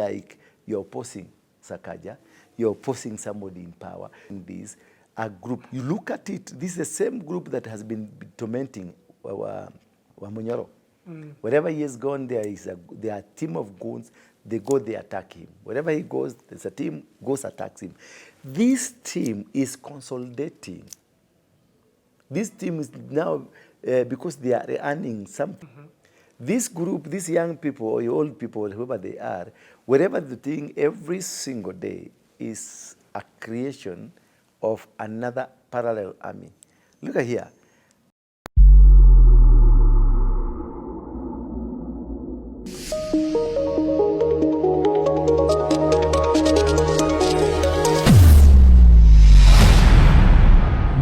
like you're opposing SAKAJA, you're opposing somebody in power. And this, a group, you look at it, this is the same group that has been tormenting Wamunyoro. Wherever he has gone, there are a team of goons. They go, they attack him. Wherever he goes, there's a team goes, attacks him. This team is consolidating. This team is now, because they are earning something. This group, these young people or old people, whoever they are, wherever they're doing every single day is a creation of another parallel army. Look at here.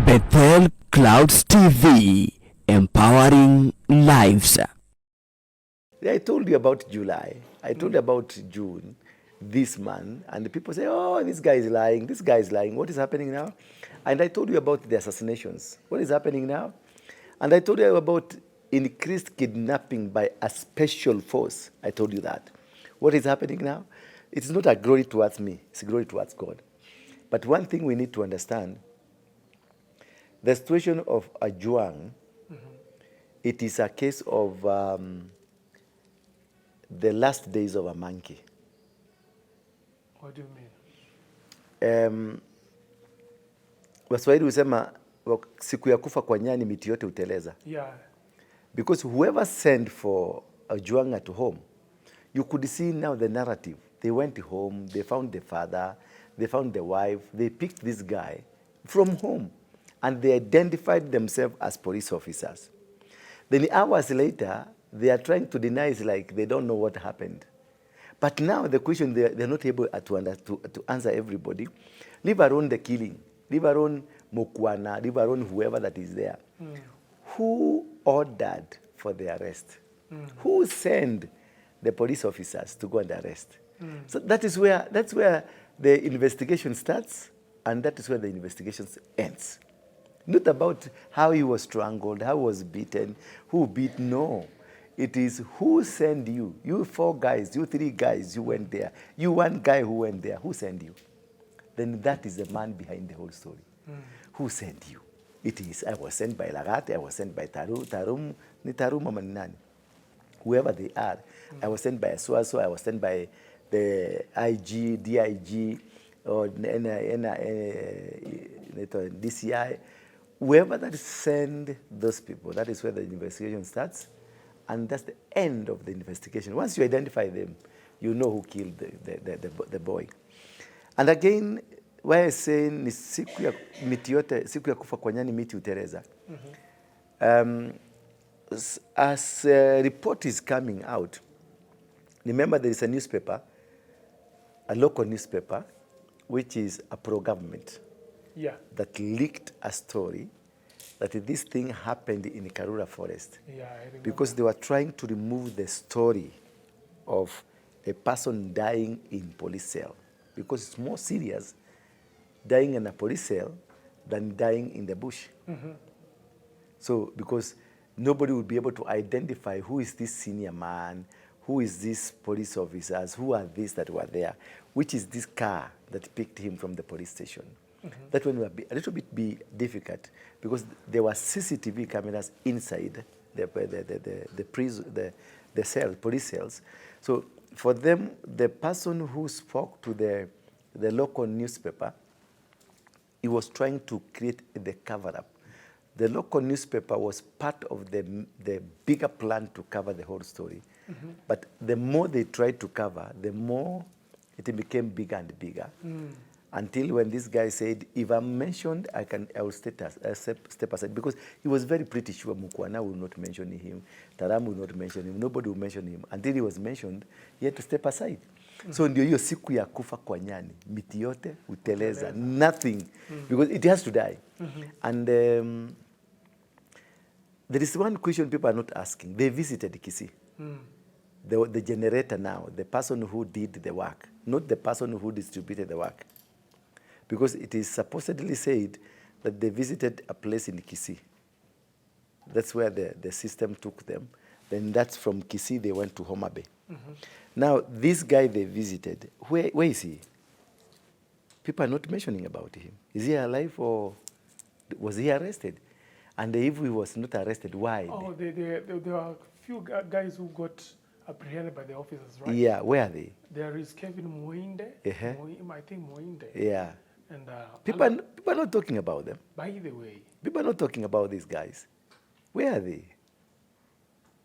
Bethel Clouds TV, empowering lives. I told you about July. I told you about June, this month, and the people say, oh, this guy is lying, this guy is lying. What is happening now? And I told you about the assassinations. What is happening now? And I told you about increased kidnapping by a special force. I told you that. What is happening now? It's not a glory towards me, it's a glory towards God. But one thing we need to understand, the situation of Ajuang, it is a case of the last days of a monkey. What do you mean? Waswahili husema siku ya kufa kwa nyani miti yote uteleza. Yeah. Because whoever sent for Ajuang at home, you could see now the narrative. They went home, they found the father, they found the wife, they picked this guy from home, and they identified themselves as police officers. Then hours later, they are trying to deny, it's like they don't know what happened. But now the question, they're not able to answer everybody. Leave alone the killing. Leave alone Mokwana. Leave alone whoever that is there. Who ordered for the arrest? Who sent the police officers to go and arrest? So that's where the investigation starts, and that is where the investigation ends. Not about how he was strangled, how he was beaten, who beat, no. It is who sent you. You 4 guys, you 3 guys, you went there. You 1 guy who went there. Who sent you? Then that is the man behind the whole story. Who sent you? It is, I was sent by Lagate, I was sent by Tarum Manani. Whoever they are. I was sent by Aswaso, I was sent by the IG, DIG, or DCI. Whoever that send those people, that is where the investigation starts. And that's the end of the investigation. Once you identify them, you know who killed the boy. And again, why I say ni siku ya miti yote, siku ya kufa kwa nyani miti utereza. As a report is coming out, remember there is a newspaper, a local newspaper, which is a pro-government, that leaked a story that this thing happened in Karura Forest. Yeah, I remember. Because they were trying to remove the story of a person dying in police cell. Because it's more serious dying in a police cell than dying in the bush. So, because nobody would be able to identify who is this senior man, who is this police officers, who are these that were there, which is this car that picked him from the police station. That one would be a little bit difficult because there were CCTV cameras inside the police cells. So for them, the person who spoke to the local newspaper, he was trying to create the cover-up. The local newspaper was part of the bigger plan to cover the whole story. But the more they tried to cover, the more it became bigger and bigger. Until when this guy said, if I'm mentioned, I will step aside. Because he was very pretty sure Mukwana will not mention him, Taram will not mention him, nobody will mention him. Until he was mentioned, he had to step aside. So ndio hiyo siku ya kufa kwa nyani, miti yote uteleza, nothing, because it has to die. And there is one question people are not asking. They visited Kisii. The generator now, the person who did the work, not the person who distributed the work. Because it is supposedly said that they visited a place in Kisii. That's where the system took them. Then that's from Kisii, they went to Homa Bay. Now, this guy they visited, where is he? People are not mentioning about him. Is he alive or was he arrested? And if he was not arrested, why? Oh, there are a few guys who got apprehended by the officers, right? Yeah, where are they? There is Kevin Muinde, I think Muinde. Yeah. And People are not talking about them. by the way, People are not talking about these guys. Where are they?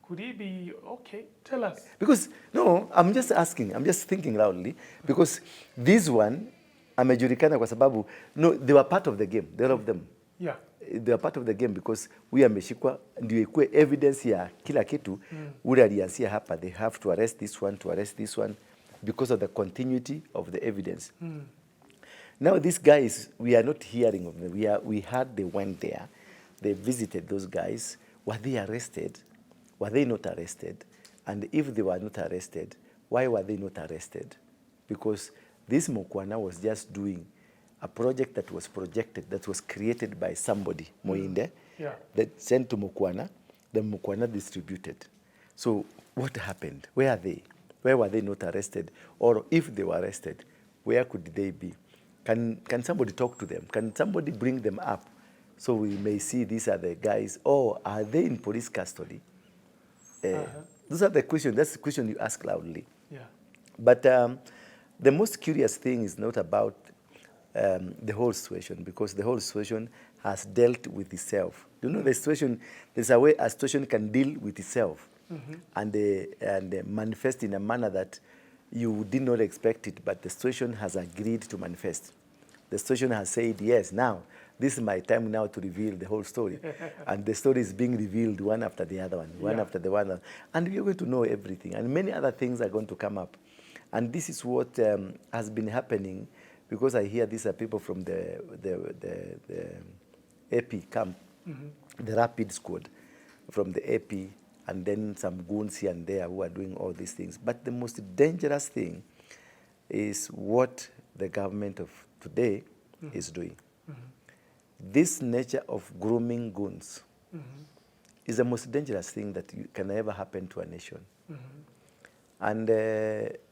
could he be okay? Tell us. Because, no, I'm just asking, I'm just thinking loudly, because this one, amejulikana kwa sababu, no, they were part of the game, all of them. Yeah. They were part of the game because we ameshikwa, ndio ikuwe evidence ya kila kitu, ule alianzia hapa, they have to arrest this one, because of the continuity of the evidence. Now these guys, we are not hearing of them. We heard they went there, they visited those guys. Were they arrested? Were they not arrested? And if they were not arrested, why were they not arrested? Because this Mukwana was just doing a project that was projected, that was created by somebody, Moinde, that sent to Mukwana, the Mukwana distributed. So what happened? Where are they? Where were they not arrested? Or if they were arrested, where could they be? Can somebody talk to them? Can somebody bring them up so we may see these are the guys? Or are they in police custody? Those are the questions. That's the question you ask loudly. Yeah. But the most curious thing is not about the whole situation, because the whole situation has dealt with itself. You know, the situation, there's a way a situation can deal with itself and manifest in a manner that you did not expect it, but the situation has agreed to manifest. The situation has said, yes, now, this is my time now to reveal the whole story. And the story is being revealed one after the other one after the one. And you're going to know everything. And many other things are going to come up. And this is what has been happening, because I hear these are people from the AP camp, the rapid squad, from the AP, and then some goons here and there who are doing all these things. But the most dangerous thing is what the government of today is doing. This nature of grooming goons is the most dangerous thing that can ever happen to a nation. And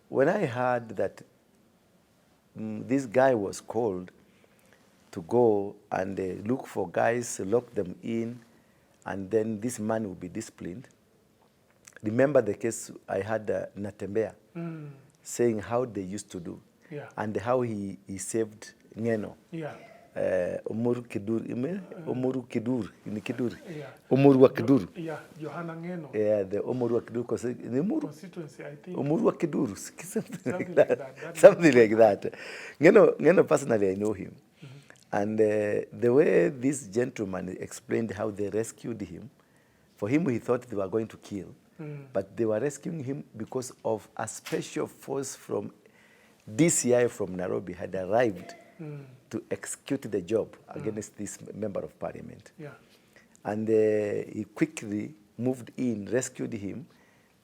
when I heard that this guy was called to go and look for guys, lock them in, and then this man will be disciplined. Remember the case I had Natembea saying how they used to do and how he saved Ngeno. Omuru Kiduri, Omuru Kiduri, in Kiduri, Omuru wa Kiduri. Yeah, Johanna Ngeno. Yeah, the Omuru wa Kiduri, because the constituency, I think. Omuru wa Kiduri, something like that. Something like that. Ngeno personally, I know him. And the way this gentleman explained how they rescued him, for him he thought they were going to kill, but they were rescuing him because of a special force from DCI from Nairobi had arrived to execute the job against this member of parliament. And he quickly moved in, rescued him.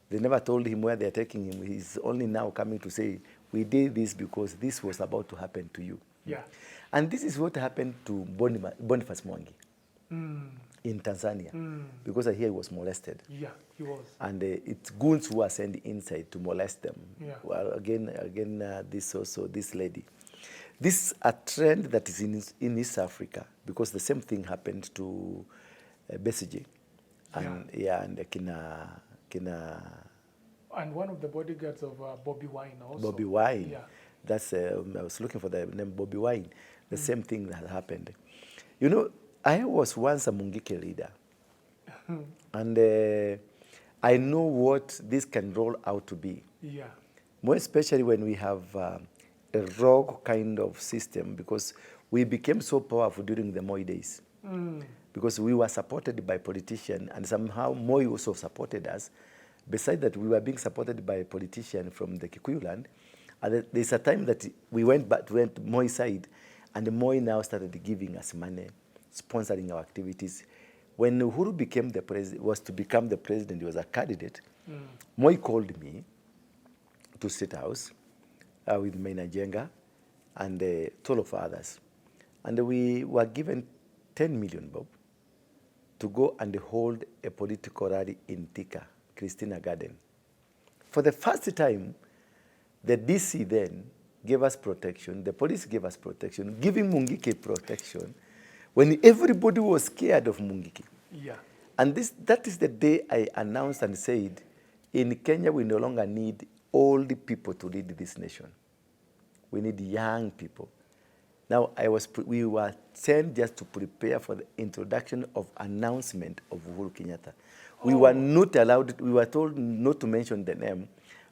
They never told him where they're taking him. He's only now coming to say, we did this because this was about to happen to you. And this is what happened to Boniface Mwangi in Tanzania, because I hear he was molested. Yeah, he was. And it's goons who are sent inside to molest them. Well, again, this lady. This is a trend that is in East Africa, because the same thing happened to Besigye. And and one of the bodyguards of Bobby Wine also. Bobby Wine. That's I was looking for the name Bobby Wine. The same thing that happened. You know, I was once a Mungike leader. And I know what this can roll out to be. More especially when we have a rogue kind of system, because we became so powerful during the Moi days. Because we were supported by politicians, and somehow Moi also supported us. Besides that, we were being supported by a politician from the Kikuyu land. And there's a time that we went Moi side, and Moi now started giving us money, sponsoring our activities. When Uhuru was to become the president, he was a candidate, Moi called me to State House with Maina Jenga and 12 others. And we were given 10 million bob to go and hold a political rally in Thika, Christina Garden. For the first time, the DC then gave us protection, the police gave us protection, giving Mungiki protection when everybody was scared of Mungiki. Yeah. And that is the day I announced and said, in Kenya, we no longer need old people to lead this nation. We need young people. Now, we were sent just to prepare for the introduction of announcement of Uhuru Kenyatta. We were not allowed, we were told not to mention the name,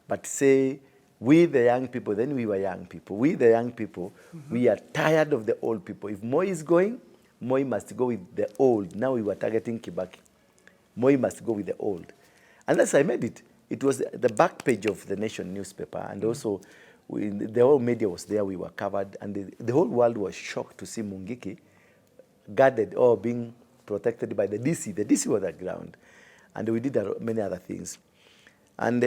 but say, we the young people, then we were young people. We the young people, we are tired of the old people. If Moi is going, Moi must go with the old. Now we were targeting Kibaki. Moi must go with the old. And as I made it, it was the back page of the Nation newspaper, and also the whole media was there, we were covered, and the whole world was shocked to see Mungiki guarded or being protected by the DC. The DC was at ground, and we did many other things. And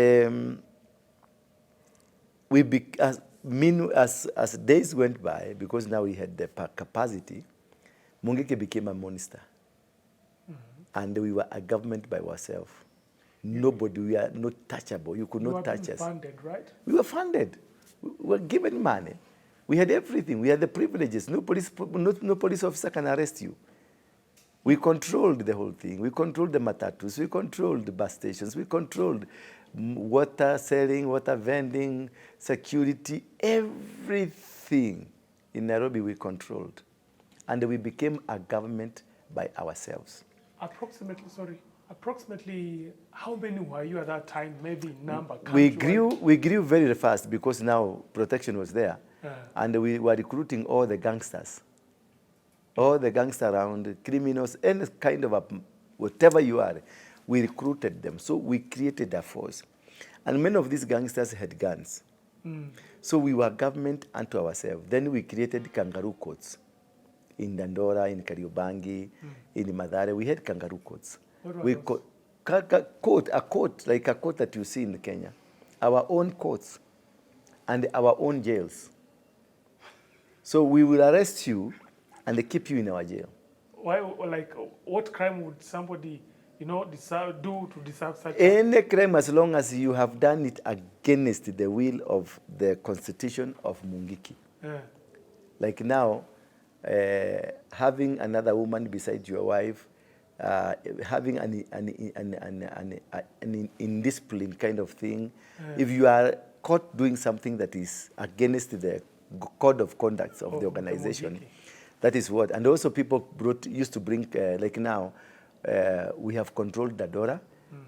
as days went by, because now we had the capacity, Mungiki became a monster. And we were a government by ourselves. Nobody, we are not touchable. You could not touch us. Funded, right? We were funded. We were given money. We had everything. We had the privileges. No police officer can arrest you. We controlled the whole thing. We controlled the matatus. We controlled the bus stations. We controlled water selling, water vending, security, everything in Nairobi we controlled. And we became a government by ourselves. Approximately how many were you at that time, maybe number? We grew very fast because now protection was there. And we were recruiting all the gangsters. All the gangsters around, criminals, any kind of whatever you are, we recruited them. So we created a force. And many of these gangsters had guns. So we were government unto ourselves. Then we created kangaroo courts. In Ndura, in Kariobangi, in Madare, we had kangaroo courts. We a court like a court that you see in Kenya. Our own courts and our own jails. So we will arrest you and they keep you in our jail. Why, like, what crime would somebody, do to deserve such? Any crime, as long as you have done it against the will of the constitution of Mungiki. Like now, having another woman beside your wife, having an indiscipline kind of thing. If you are caught doing something that is against the code of conduct of the organization, that is what. And also people used to bring, like now, we have controlled Ndura.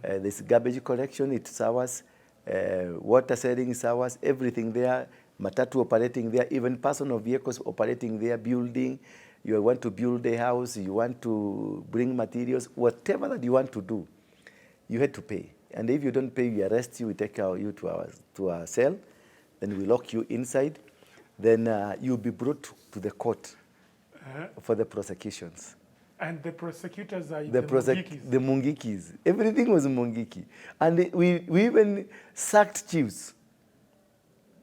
There's garbage collection, it's ours. Water selling is ours, everything there. Matatu operating there, even personal vehicles operating there, building. You want to build a house, you want to bring materials, whatever that you want to do, you had to pay. And if you don't pay, we arrest you, we take you to our cell, then we lock you inside, then you'll be brought to the court for the prosecutions. And the prosecutors are the Mungikis? The Mungikis. Everything was Mungiki. And we even sacked chiefs.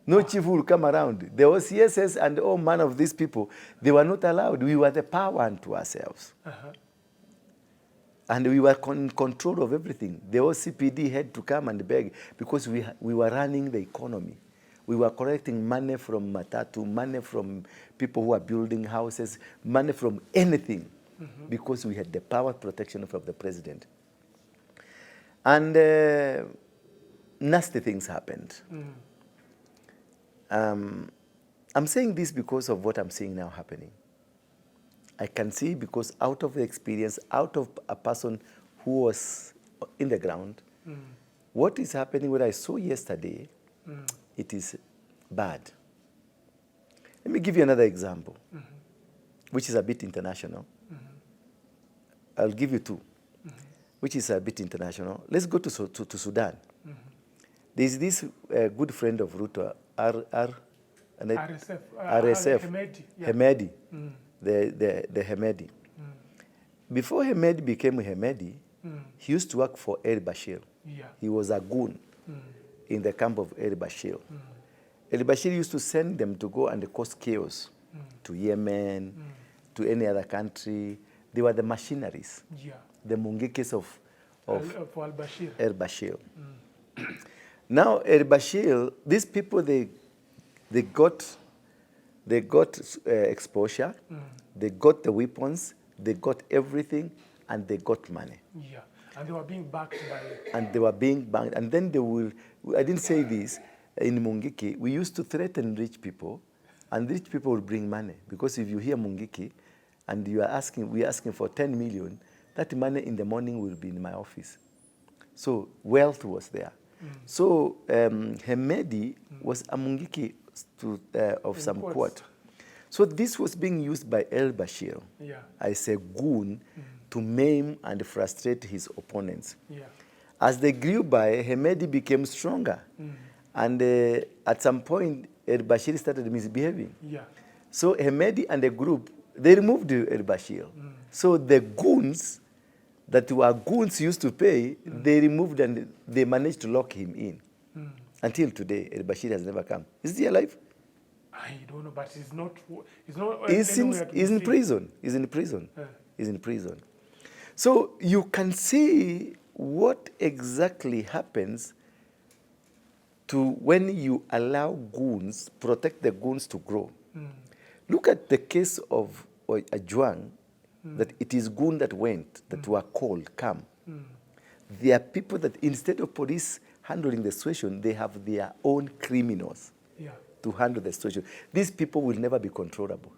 No chief will come around. The OCSS and all man of these people, they were not allowed. We were the power unto ourselves. And we were in control of everything. The OCPD had to come and beg because we were running the economy. We were collecting money from Matatu, money from people who are building houses, money from anything, because we had the power protection from the president. And nasty things happened. I'm saying this because of what I'm seeing now happening. I can see because out of the experience, out of a person who was in the ground, what is happening, what I saw yesterday, it is bad. Let me give you another example, which is a bit international. I'll give you two, which is a bit international. Let's go to Sudan. There's this good friend of Ruto, RSF, Hemedi. Hemedi, the Hemedi. Before Hemedi became Hemedi, he used to work for El-Bashir. He was a goon in the camp of El-Bashir. El-Bashir used to send them to go and cause chaos to Yemen, to any other country. They were the machineries, the Mungikis of For al-Bashir. El-Bashir. Now, El-Bashir, these people, they got exposure, they got the weapons, they got everything, and they got money. Yeah, and they were being backed by... And they were being banked. And then they will, I didn't say this, in Mungiki, we used to threaten rich people, and rich people will bring money. Because if you hear Mungiki, and we are asking for 10 million, that money in the morning will be in my office. So wealth was there. So Hemedi was a Mungiki of some quote. So this was being used by El-Bashir as a goon to maim and frustrate his opponents. As they grew by, Hemedi became stronger. And at some point, El-Bashir started misbehaving. So Hemedi and the group, they removed El-Bashir. So the goons that were goons used to pay, they removed and they managed to lock him in. Until today, El-Bashir has never come. Is he alive? I don't know, but he's not He's in prison. He's in prison. He's in prison. So you can see what exactly happens to when you allow goons, protect the goons to grow. Look at the case of Ajuang, that it is goon that went, that were called, come. There are people that instead of police handling the situation, they have their own criminals to handle the situation. These people will never be controllable.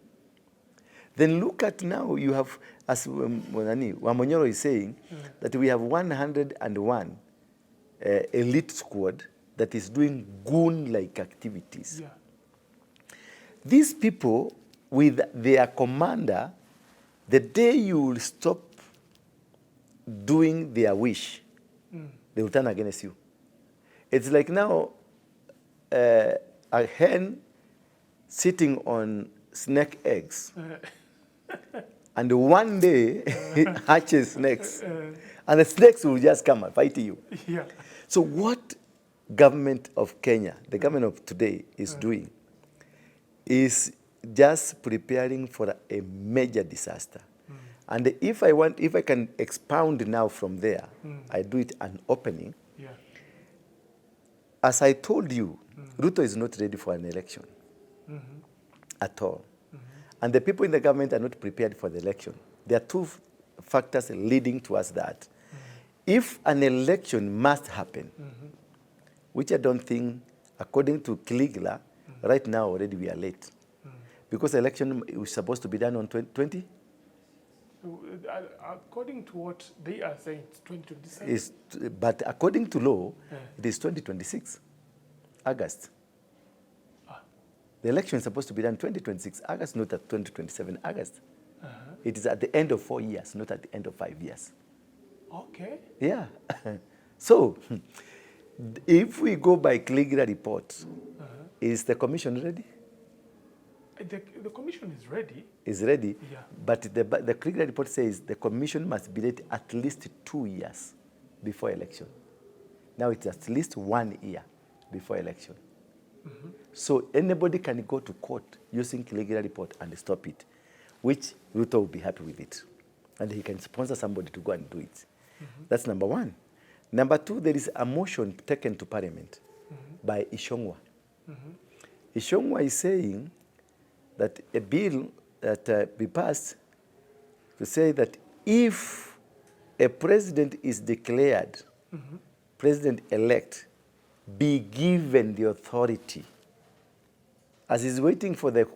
Then look at now, you have, as Wamonyoro is saying, that we have 101 elite squad that is doing goon-like activities. These people, with their commander, the day you will stop doing their wish, they will turn against you. It's like now, a hen sitting on snake eggs. And one day, it hatches snakes. And the snakes will just come and fight you. So what government of Kenya, the government of today, is doing is just preparing for a major disaster. And if I can expound now from there, I do it an opening. As I told you, Ruto is not ready for an election at all. And the people in the government are not prepared for the election. There are two factors leading towards that. If an election must happen, which I don't think, according to Caligula, right now already we are late. Because the election was supposed to be done on 2020? According to what they are saying, it's 2027. But according to law, it is 2026, August. The election is supposed to be done 2026 August, not at 2027 August. It is at the end of 4 years, not at the end of 5 years. Okay. Yeah. So, if we go by Caligula report, is the commission ready? The commission is ready. Is ready, but the Caligula report says the commission must be ready at least 2 years before election. Now it's at least 1 year before election. So anybody can go to court using Caligula report and stop it, which Ruto will be happy with it. And he can sponsor somebody to go and do it. That's number one. Number two, there is a motion taken to parliament by Ishongwa. Ishongwa is saying that a bill that be passed to say that if a president is declared president-elect, be given the authority. As he's waiting for the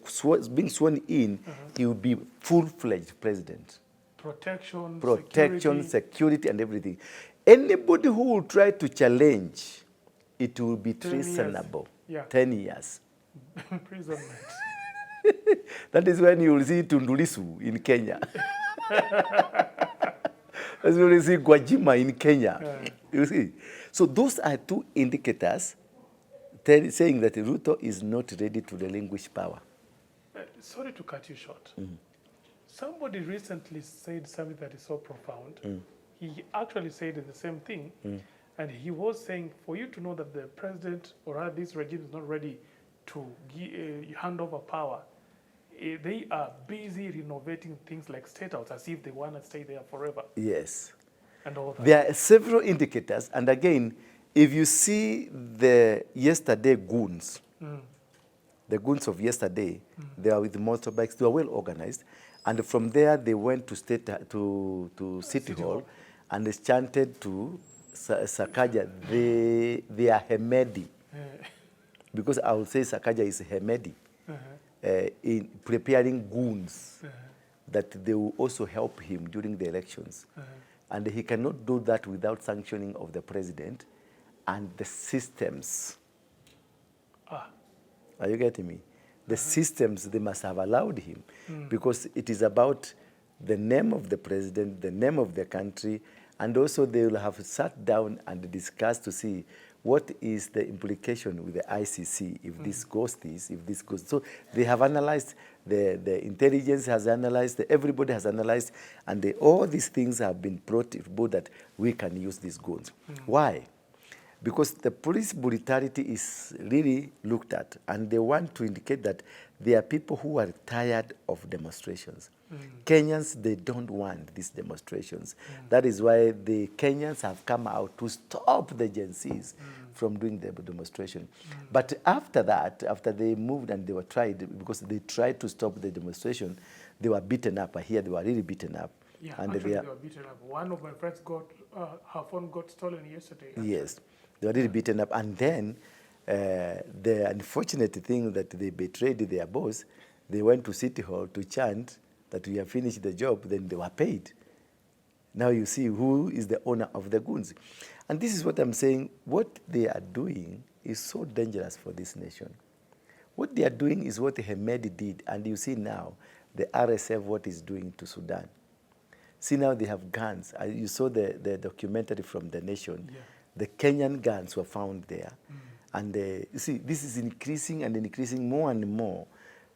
being sworn in, he will be full-fledged president. Protection, security, and everything. Anybody who will try to challenge, it will be treasonable. 10 years. Imprisonment. That is when you will see Tundulisu in Kenya. That's when you see Gwajima in Kenya. You see? So those are two indicators saying that Ruto is not ready to relinquish power. Sorry to cut you short. Somebody recently said something that is so profound. He actually said the same thing. And he was saying, for you to know that the president or this regime is not ready to hand over power, they are busy renovating things like state house as if they want to stay there forever. Yes. And all that. There are several indicators, and again, if you see the yesterday goons, the goons of yesterday, they are with motorbikes, they are well organized, and from there they went to City Hall, and they chanted to SAKAJA, they are Hemedi. Because I would say SAKAJA is Hemedi in preparing goons that they will also help him during the elections. And he cannot do that without sanctioning of the president and the systems. Are you getting me? The systems, they must have allowed him because it is about the name of the president, the name of the country, and also they will have sat down and discussed to see what is the implication with the ICC if this goes this, if this goes. So they have analyzed, the intelligence has analyzed, everybody has analyzed, and all these things have been brought about that we can use these goons. Why? Because the police brutality is really looked at, and they want to indicate that there are people who are tired of demonstrations. Kenyans, they don't want these demonstrations. That is why the Kenyans have come out to stop the Gen Zs from doing the demonstration. But after that, after they moved and they were tried, because they tried to stop the demonstration, they were beaten up. I hear they were really beaten up. Yeah, and actually they were beaten up. One of my friends got, her phone got stolen yesterday. Actually. Yes, they were really beaten up. And then the unfortunate thing that they betrayed their boss, they went to City Hall to chant that we have finished the job, then they were paid. Now you see who is the owner of the goons. And this is what I'm saying, what they are doing is so dangerous for this nation. What they are doing is what Hemedi did, and you see now the RSF what is doing to Sudan. See now they have guns. You saw the documentary from The Nation. Yeah. The Kenyan guns were found there. And you see, this is increasing and increasing more and more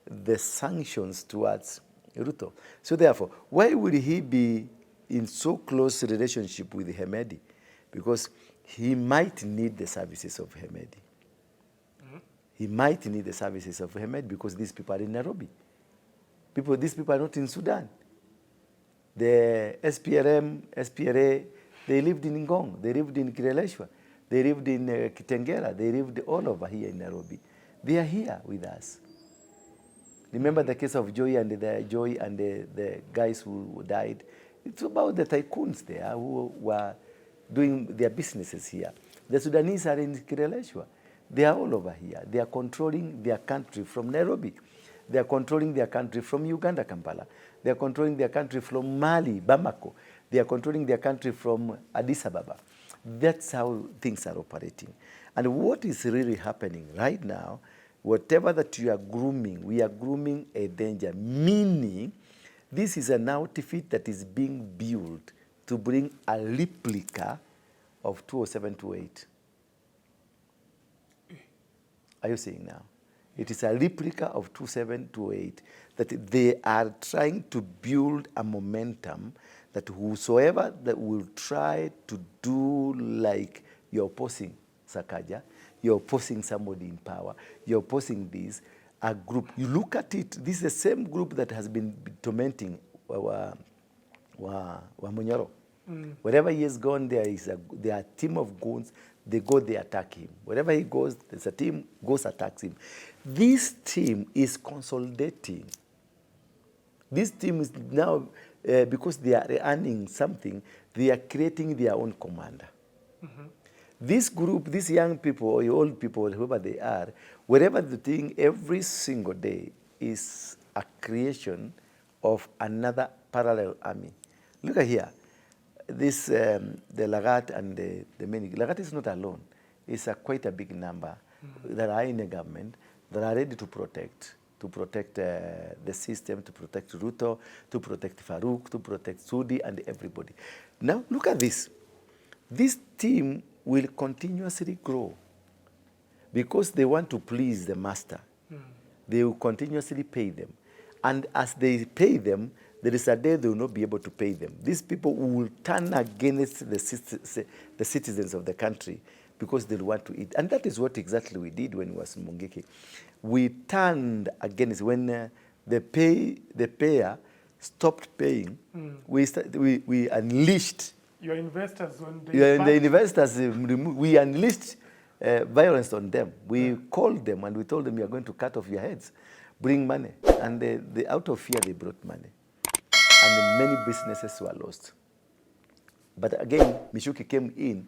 the sanctions towards Ruto. So therefore, why would he be in so close relationship with Hemedi? Because he might need the services of Hemedi. He might need the services of Hemedi because these people are in Nairobi. These people are not in Sudan. The SPRM, SPRA, they lived in Ngong, they lived in Kireleshwa, they lived in Kitengela, they lived all over here in Nairobi. They are here with us. Remember the case of Joy and the guys who died? It's about the tycoons there who were doing their businesses here. The Sudanese are in Kireleshwa. They are all over here. They are controlling their country from Nairobi. They are controlling their country from Uganda, Kampala. They are controlling their country from Mali, Bamako. They are controlling their country from Addis Ababa. That's how things are operating. And what is really happening right now, whatever that you are grooming, we are grooming a danger, meaning this is an outfit that is being built to bring a replica of 20728. Are you seeing now? It is a replica of 27208 that they are trying to build a momentum that whosoever that will try to do like you're opposing SAKAJA, you're opposing somebody in power, you're opposing this, a group. You look at it, this is the same group that has been tormenting Wamunyoro. Wherever he has gone, there is a team of goons. They go, they attack him. Wherever he goes, there's a team goes, attacks him. This team is consolidating. This team is now, because they are earning something, they are creating their own commander. This group, these young people, or old people, whoever they are, wherever the thing, every single day is a creation of another parallel army. Look at here. This, the Lagat and the many, Lagat is not alone. It's quite a big number that are in the government that are ready to protect the system, to protect Ruto, to protect Farouk, to protect Sudi and everybody. Now, look at this. This team will continuously grow because they want to please the master. They will continuously pay them. And as they pay them, there is a day they will not be able to pay them. These people will turn against the citizens of the country because they want to eat. And that is what exactly we did when we was in Mungiki. We turned against, when the payer stopped paying, we unleashed Your investors when they The investors, we unleashed violence on them. We called them and we told them, you are going to cut off your heads, bring money. And out of fear, they brought money. And many businesses were lost. But again, Michuki came in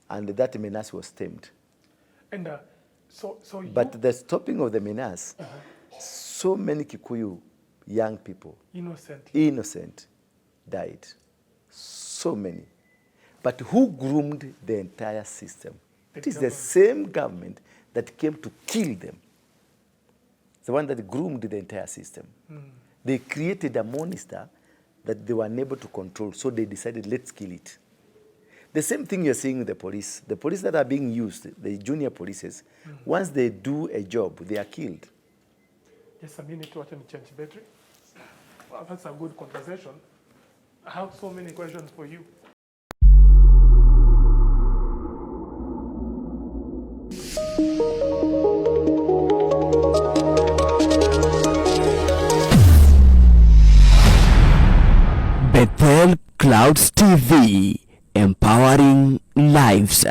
and that menace was tamed. And But the stopping of the menace, so many Kikuyu young people, innocent, died. So many. But who groomed the entire system? It is the same government that came to kill them. The one that groomed the entire system. They created a monster that they were unable to control, so they decided, let's kill it. The same thing you're seeing with the police. The police that are being used, the junior polices, once they do a job, they are killed. Just a minute, watch me change battery. Well, that's a good conversation. I have so many questions for you. Bethel Clouds TV, empowering lives.